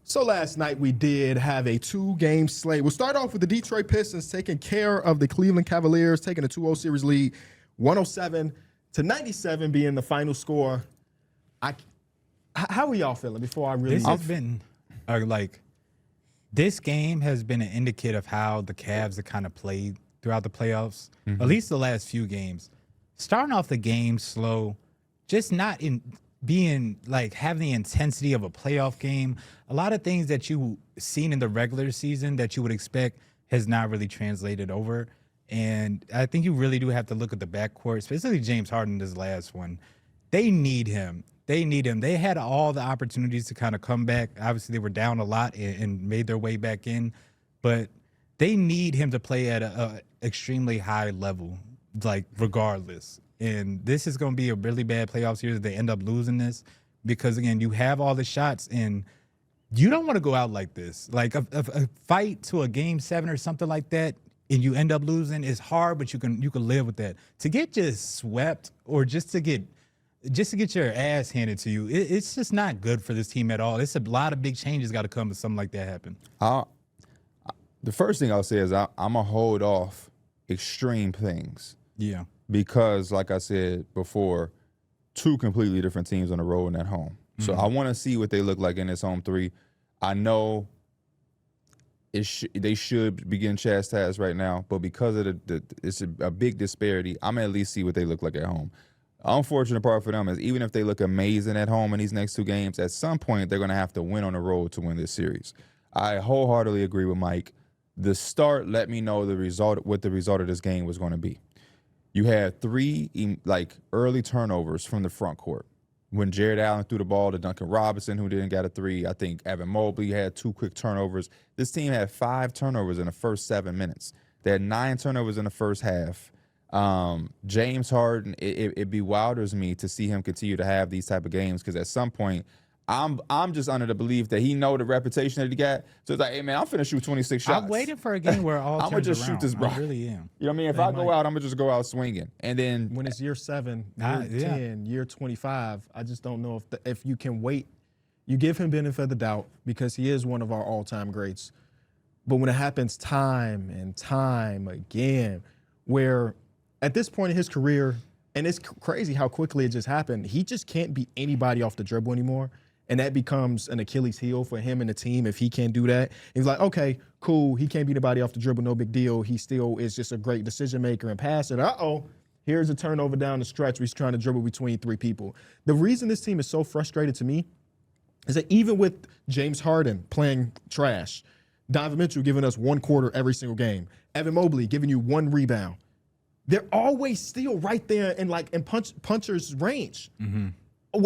So last night we did have a 2-game slate. We'll start off with the Detroit Pistons taking care of the Cleveland Cavaliers, taking a 2-0 series lead, 107-97 being the final score. How are y'all feeling before I really? This has been this game has been an indicator of how the Cavs have kind of played throughout the playoffs, at least the last few games. Starting off the game slow, just not in being having the intensity of a playoff game. A lot of things that you seen in the regular season that you would expect has not really translated over. And I think you really do have to look at the backcourt, especially James Harden, this last one. They need him. They had all the opportunities to kind of come back. Obviously, they were down a lot and made their way back in. But they need him to play at a extremely high level, regardless. And this is going to be a really bad playoff series if they end up losing this because, again, you have all the shots and you don't want to go out like this. Like a fight to a game 7 or something like that and you end up losing is hard, but you can live with that. To get just swept or just to get your ass handed to you, it's just not good for this team at all. It's a lot of big changes got to come if something like that happen. The first thing I'll say is I'm going to hold off extreme things. Yeah. Because, like I said before, 2 completely different teams on the road and at home. So I want to see what they look like in this home 3. I know they should be getting chastised right now, but because of it's a big disparity, I'm going to at least see what they look like at home. Unfortunate part for them is even if they look amazing at home in these next 2 games, at some point they're going to have to win on the road to win this series. I wholeheartedly agree with Mike. The start let me know what the result of this game was going to be. You had 3 early turnovers from the front court. When Jared Allen threw the ball to Duncan Robinson, who didn't get a 3. I think Evan Mobley had 2 quick turnovers. This team had 5 turnovers in the first 7 minutes. They had 9 turnovers in the first half. James Harden, it bewilders me to see him continue to have these type of games because at some point, I'm just under the belief that he know the reputation that he got. So it's like, hey, man, I'm finna shoot 26 shots. I'm waiting for a game where all I'm turns gonna just around. shoot this, bro. I really am. You know what I mean? If I go out, I'm gonna just go out swinging. And then when it's year 7, year 10, year 25, I just don't know if you can wait. You give him benefit of the doubt because he is one of our all-time greats. But when it happens time and time again, where at this point in his career, and it's crazy how quickly it just happened, he just can't beat anybody off the dribble anymore. And that becomes an Achilles heel for him and the team if he can't do that. He's like, okay, cool. He can't beat anybody off the dribble, no big deal. He still is just a great decision maker and passer. Here's a turnover down the stretch where he's trying to dribble between 3 people. The reason this team is so frustrated to me is that even with James Harden playing trash, Donovan Mitchell giving us 1 quarter every single game, Evan Mobley giving you 1 rebound, they're always still right there in puncher's range. Mm-hmm.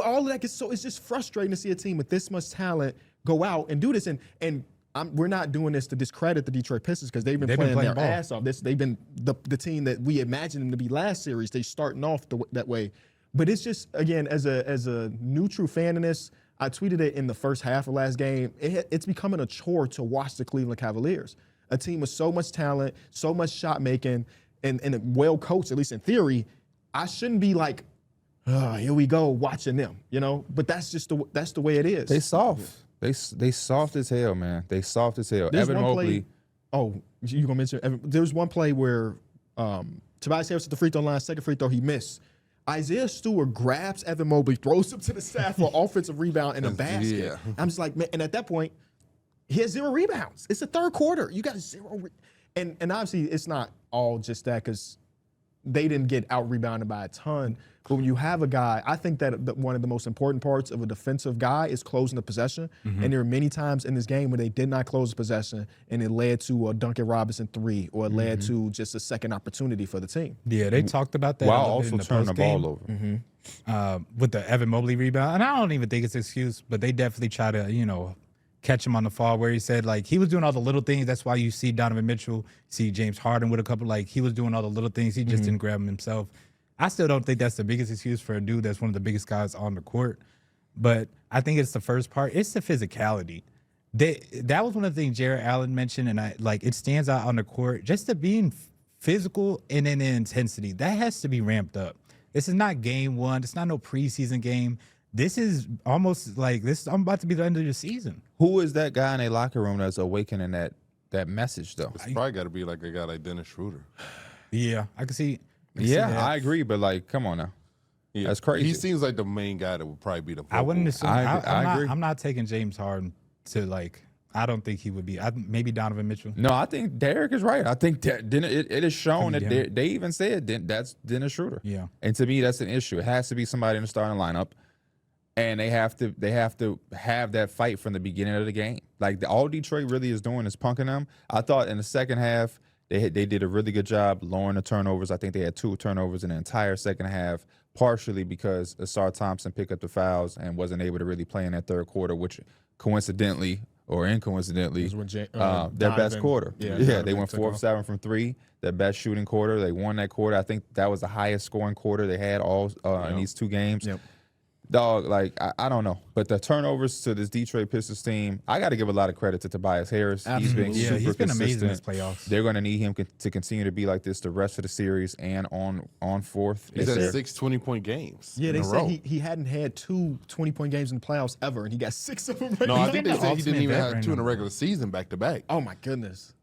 All of that it's just frustrating to see a team with this much talent go out and do this. And we're not doing this to discredit the Detroit Pistons because they've been playing their ass off. They've been the team that we imagined them to be last series. They're starting off that way. But it's just, again, as a neutral fan in this, I tweeted it in the first half of last game. It's becoming a chore to watch the Cleveland Cavaliers, a team with so much talent, so much shot making, and well coached, at least in theory. I shouldn't be like, here we go, watching them, But that's just the way it is. they soft. They soft as hell, man. They soft as hell. Evan Mobley. You gonna mention Evan? There was one play where Tobias Harris at the free throw line, second free throw, he missed. Isaiah Stewart grabs Evan Mobley, throws him to the side for offensive rebound and a basket. Yeah. I'm just like, man, and at that point, he has 0 rebounds. It's the third quarter. You got 0. And obviously, it's not all just that because they didn't get out-rebounded by a ton. But when you have a guy, I think that one of the most important parts of a defensive guy is closing the possession. Mm-hmm. And there are many times in this game where they did not close the possession and it led to a Duncan Robinson 3 or it led to just a second opportunity for the team. Yeah, they talked about that. While also turning the ball over. Mm-hmm. With the Evan Mobley rebound. And I don't even think it's an excuse, but they definitely try to, catch him on the fall where he said, he was doing all the little things. That's why you see Donovan Mitchell, see James Harden with a couple, he was doing all the little things. He just didn't grab him himself. I still don't think that's the biggest excuse for a dude that's one of the biggest guys on the court. But I think it's the first part. It's the physicality. That was one of the things Jared Allen mentioned, and it stands out on the court. Just the being physical and then the intensity. That has to be ramped up. This is not game 1. It's not no preseason game. this is almost like I'm about to be the end of the season. Who is that guy in a locker room that's awakening that message though? It's probably got to be like a guy like Dennis Schroeder. Yeah, I can see. Yeah, I agree, but like, come on now. Yeah. That's crazy. He seems like the main guy that would probably be the vocal. I wouldn't assume. I agree. I'm not taking James Harden to like. I don't think he would be. Maybe Donovan Mitchell. No, I think Derek is right. I think that it is shown Could be that they even said that's Dennis Schroeder. Yeah. And to me, that's an issue. It has to be somebody in the starting lineup, and they have to have that fight from the beginning of the game. Like all Detroit really is doing is punking them. I thought in the second half they did a really good job lowering the turnovers. I think they had 2 turnovers in the entire second half, partially because Asar Thompson picked up the fouls and wasn't able to really play in that third quarter, which coincidentally or incoincidentally, their best quarter. Yeah, they went 4 of 7 from 3. Their best shooting quarter. They won that quarter. I think that was the highest scoring quarter they had all in these 2 games. Yep. Dog, like I don't know, but the turnovers to this Detroit Pistons team, I got to give a lot of credit to Tobias Harris. Absolutely. He's been he's been amazing in this consistent. playoffs. They're going to need him to continue to be like this the rest of the series and on fourth. He's had 6 20-point games. Yeah, in they a said row. he hadn't had 2 20-point games in the playoffs ever, and he got 6 of them right No, now. I think they the said he ultimate didn't even have veteran 2 in the number. regular season back to back. Oh my goodness.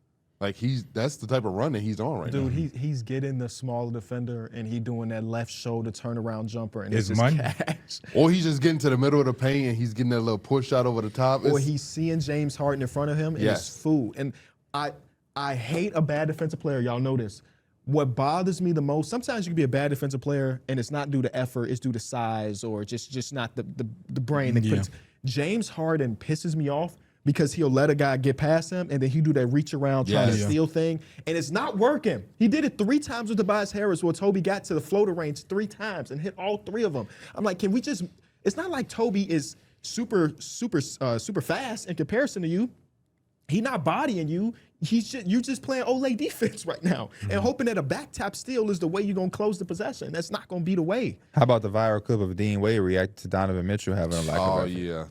Like that's the type of run that he's on right Dude, now. he's getting the smaller defender, and he doing that left shoulder turnaround jumper, and It's it's just money. cash. Or he's just getting to the middle of the paint and he's getting that little push shot over the top. Or It's- he's seeing James Harden in front of him, and Yes. it's food. And I hate a bad defensive player. Y'all know this. What bothers me the most, sometimes you can be a bad defensive player, and it's not due to effort, it's due to size or just not the brain that puts. James Harden pisses me off because he'll let a guy get past him, and then he do that reach around trying to Yes. steal thing, and it's not working. He did it 3 times with Tobias Harris, where Toby got to the floater range 3 times and hit all 3 of them. I'm like, can we just? It's not like Toby is super fast in comparison to you. He not bodying you. You're just playing Olay defense right now and hoping that a back tap steal is the way you're gonna close the possession. That's not gonna be the way. How about the viral clip of Dean Wade reacting to Donovan Mitchell having a lack of Oh effort? yeah,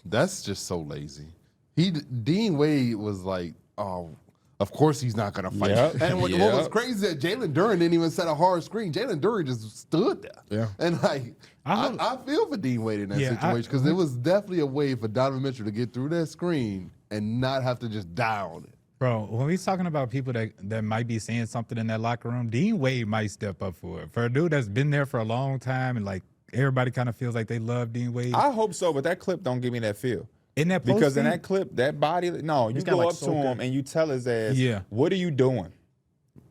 that's just so lazy. Dean Wade was like, oh, of course he's not gonna fight. Yep. And what was crazy is that Jalen Duren didn't even set a hard screen. Jalen Duren just stood there. Yeah. And like, I feel for Dean Wade in that situation because it was definitely a way for Donovan Mitchell to get through that screen and not have to just die on it. Bro, when we're talking about people that might be saying something in that locker room, Dean Wade might step up for it. For a dude that's been there for a long time and like everybody kind of feels like they love Dean Wade. I hope so, but that clip don't give me that feel. In that Because in postseason- that clip, that body, no, you He's got, go like, up to soaker. him and you tell his ass, Yeah. what are you doing?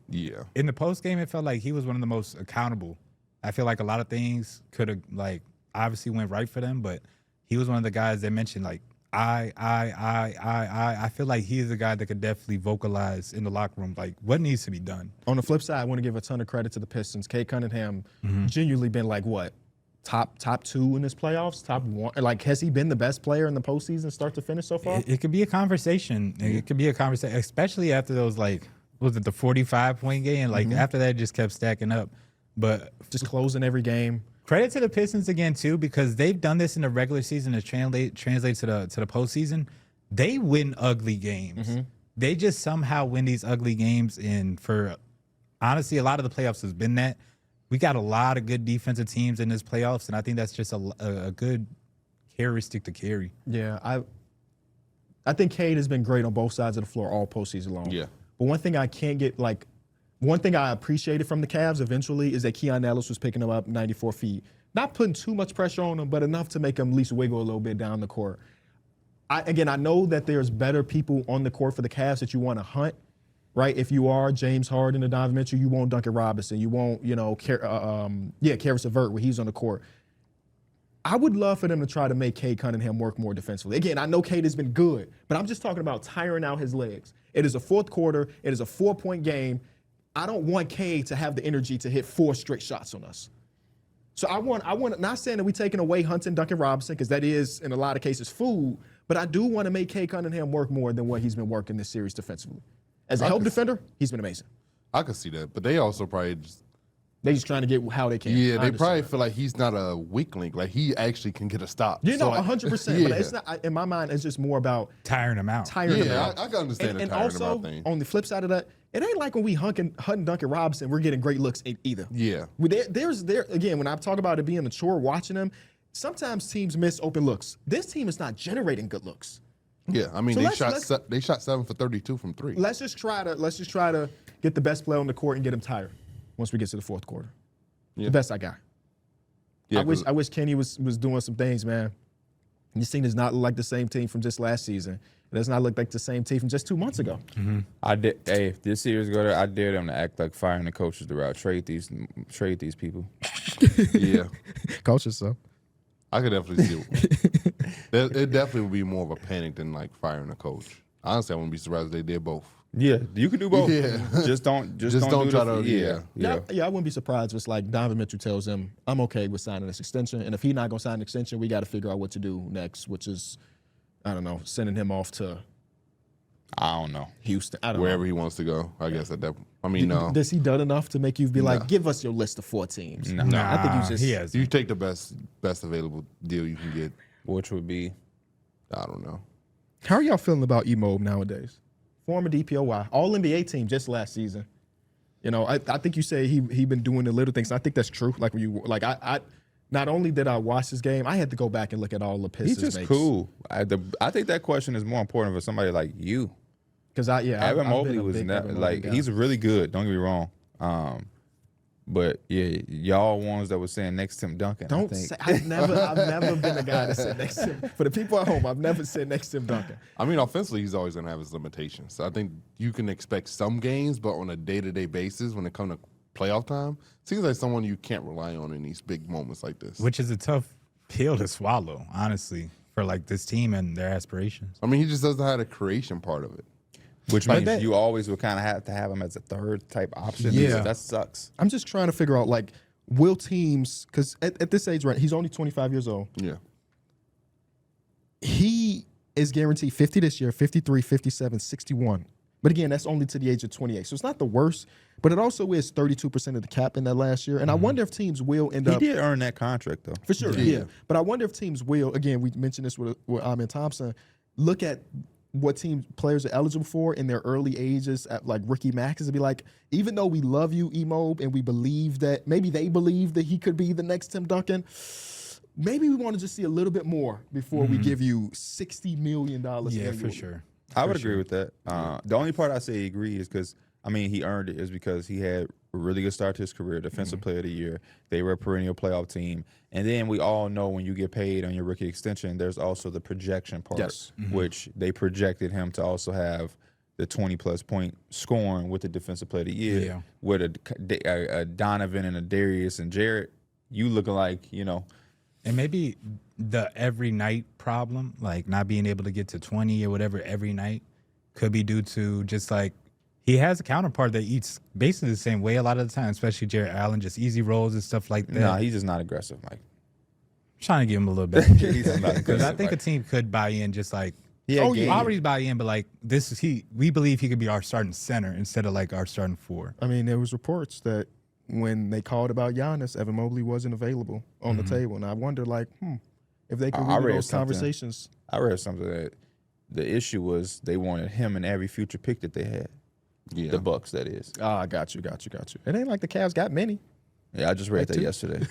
Yeah. in the post game, it felt like he was one of the most accountable. I feel like a lot of things could have like obviously went right for them, but he was one of the guys that mentioned like I feel like he is a guy that could definitely vocalize in the locker room like what needs to be done. On the flip side, I want to give a ton of credit to the Pistons. Kate Cunningham genuinely been like what? Top 2 in this playoffs? Top 1? Like, has he been the best player in the postseason start to finish so far? It could be a conversation. It could be a conversation, especially after those like was it the 45-point game? Like after that, it just kept stacking up. But Just closing every game. credit to the Pistons again too, because they've done this in the regular season to translate to the postseason. They win ugly games. They just somehow win these ugly games. And for honestly, a lot of the playoffs has been that. We got a lot of good defensive teams in this playoffs, and I think that's just a good characteristic to carry. Yeah, I think Cade has been great on both sides of the floor all postseason long. Yeah. But one thing I appreciated from the Cavs eventually is that Keon Ellis was picking him up 94 feet. Not putting too much pressure on him, but enough to make him at least wiggle a little bit down the court. I know that there's better people on the court for the Cavs that you want to hunt, right? If you are James Harden or Donovan Mitchell, you want Duncan Robinson. You want, Karis LeVert where he's on the court. I would love for them to try to make Cade Cunningham work more defensively. Again, I know Cade has been good, but I'm just talking about tiring out his legs. It is a fourth quarter. It is a 4-point game. I don't want Cade to have the energy to hit 4 straight shots on us. So I want not saying that we're taking away Hunting Duncan Robinson, because that is, in a lot of cases, food, but I do want to make Cade Cunningham work more than what he's been working this series defensively. As a help defender, he's been amazing. I could see that, but they also probably They just trying to get how they can. they I understand probably that. feel like he's not a weak link. Like he actually can get a stop. You know, So, like, 100%. But it's not. In my mind, it's just more about Tiring them out. tiring them Yeah, out. I can understand the and tiring also, them out thing. on the flip side of that, it ain't like when we hunting Duncan Robinson, we're getting great looks either. Yeah. Again, when I talk about it being mature, watching him, sometimes teams miss open looks. This team is not generating good looks. Yeah, I mean, So they shot 7 for 32 from 3. Let's just try to get the best player on the court and get him tired once we get to the fourth quarter. Yeah. The best I got. Yeah, I wish Kenny was doing some things, man. This team does not look like the same team from just last season. It does not look like the same team from just 2 months ago. Hey, if this series go there, I dare them to act like firing the coaches the route. Trade these people. Yeah, Coaches, so. I could definitely see it. It definitely would be more of a panic than like firing a coach. Honestly, I wouldn't be surprised if they did both. Yeah, you can do both. Yeah. Just don't try to. Yeah, I wouldn't be surprised if it's like Donovan Mitchell tells him, I'm okay with signing this extension. And if he's not going to sign an extension, we got to figure out what to do next, which is, I don't know, sending him off to I don't know. Houston. I don't Wherever know. he wants to go, I guess at that. I mean, no. Does he done enough to make you be like, give us your list of 4 teams? No. I think you just. he has. You take the best available deal you can get. Which would be I don't know. How are y'all feeling about Emo nowadays? Former DPOY, All NBA team just last season. You know, I think you say he been doing the little things. I think that's true. Like when you I not only did I watch this game, I had to go back and look at all the Pistons. he's just makes. cool. I think that question is more important for somebody like you. Because Evan Mobley was he's really good. Don't get me wrong. But yeah, y'all ones that were saying next to Tim Duncan. Don't say. I've never been a guy that said next to him. For the people at home, I've never said next to Tim Duncan. I mean, offensively, he's always going to have his limitations. So I think you can expect some gains, but on a day-to-day basis, when it comes to playoff time, seems like someone you can't rely on in these big moments like this. Which is a tough pill to swallow, honestly, for like this team and their aspirations. I mean, he just doesn't have the creation part of it. Which means you always would kind of have to have him as a third type option. Yeah. That sucks. I'm just trying to figure out, like, will teams, because at this age, right, he's only 25 years old. Yeah. He is guaranteed 50 this year, 53, 57, 61. But again, that's only to the age of 28. So it's not the worst, but it also is 32% of the cap in that last year. And I wonder if teams will end up. He did earn that contract, though. For sure, yeah. But I wonder if teams will, again, we mentioned this with Amin Thompson, look at what players are eligible for in their early ages at like rookie maxes and be like, even though we love you, Emo, and we believe that, maybe they believe that he could be the next Tim Duncan, maybe we want to just see a little bit more before we give you $60 million. Yeah, annually. for sure. I would agree with that. The only part I say he agree is because, I mean, he earned it is because he had a really good start to his career, Defensive Player of the Year. They were a perennial playoff team. And then we all know when you get paid on your rookie extension, there's also the projection part, which they projected him to also have the 20-plus point scoring with the Defensive Player of the Year. With a Donovan and a Darius and Jarrett, you looking like, you know. And maybe the every night problem, like not being able to get to 20 or whatever every night, could be due to just like he has a counterpart that eats basically the same way a lot of the time, especially Jarrett Allen, just easy rolls and stuff like that. Nah, he's just not aggressive, Mike. I'm trying to give him a little bit. He's just not Because I aggressive, think a Mike. team could buy in just like, Yeah, already buy in, but like this is we believe he could be our starting center instead of like our starting 4. I mean, there was reports that when they called about Giannis, Evan Mobley wasn't available on the table. And I wonder, like, if they could read those conversations. I read something that the issue was they wanted him in every future pick that they had. Yeah. The Bucks, that is. Ah, got you. It ain't like the Cavs got many. Yeah, I just read that yesterday.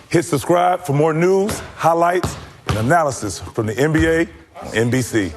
Hit subscribe for more news, highlights, and analysis from the NBA on NBC.